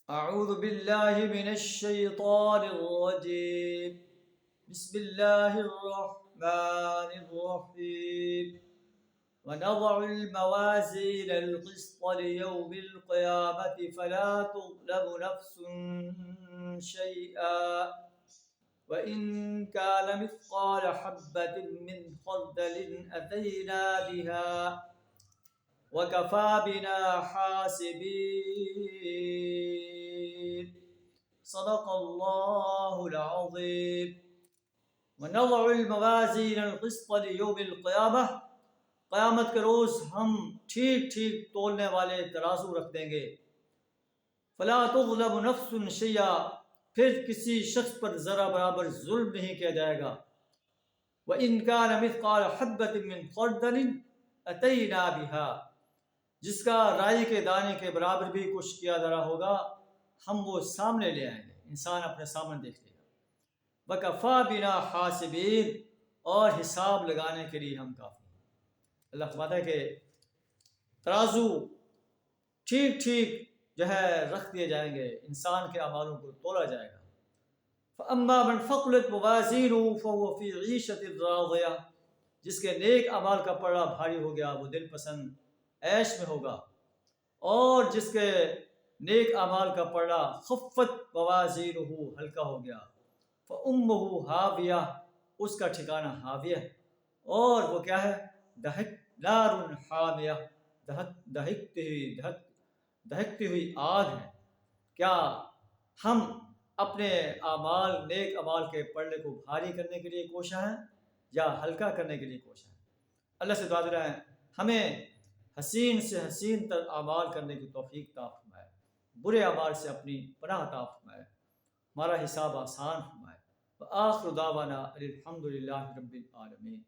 أعوذ بالله من الشيطان الرجيم. بسم الله الرحمن الرحيم. ونضع الموازين القسط ليوم القيامة فلا تظلم نفس شيئا وإن كان مثقال حبة من خردل أتينا بها وكفى بنا حاسبين. صدق اللہ العظیم. ونضع الموازین القسط لیوم القیامہ، قیامت کے روز ہم ٹھیک ٹھیک تولنے والے ترازو رکھ دیں گے. فلا تظلم نفس شیئا، پھر کسی شخص پر ذرا برابر ظلم نہیں کیا جائے گا. وَإِن كَانَ مِثْقَالَ حَبَّةٍ مِّن خَرْدَلٍ أَتَيْنَا بِهَا، جس کا رائی کے دانے کے برابر بھی کچھ کیا ذرا ہوگا ہم وہ سامنے لے آئیں گے. انسان اپنے سامنے دیکھ لے گا. وَكَفَى بِنَا حَاسِبِينَ، اور حساب لگانے کے لیے ہم کافی ہیں. اللہ فرماتا ہے کہ ترازو ٹھیک ٹھیک رکھ دیے جائیں گے، انسان کے اعمالوں کو تولا جائے گا. فَأَمَّا مَنْ ثَقُلَتْ مَوَازِينُهُ فَهُوَ فِي عِيشَةٍ رَاضِيَةٍ، جس کے نیک اعمال کا پلڑا بھاری ہو گیا وہ دل پسند عیش میں ہوگا. اور جس کے نیک اعمال کا پلڑا خفت موازینہ ہلکا ہو گیا، فَأُمُّهُ ہاویہ، اس کا ٹھکانہ ہاویہ. اور وہ کیا ہے؟ نار حامیہ، دہکتی ہوئی آگ ہے. کیا ہم اپنے اعمال، نیک اعمال کے پلڑے کو بھاری کرنے کے لیے کوشاں ہیں یا ہلکا کرنے کے لیے کوشاں ہیں؟ اللہ سے دعا ہے ہمیں حسین سے حسین تر اعمال کرنے کی توفیق عطا فرمائے، برے اعمال سے اپنی پناہ عطا فرمائے، ہمارا حساب آسان فرمائے. وآخر دعوانا الحمد للہ رب العالمین.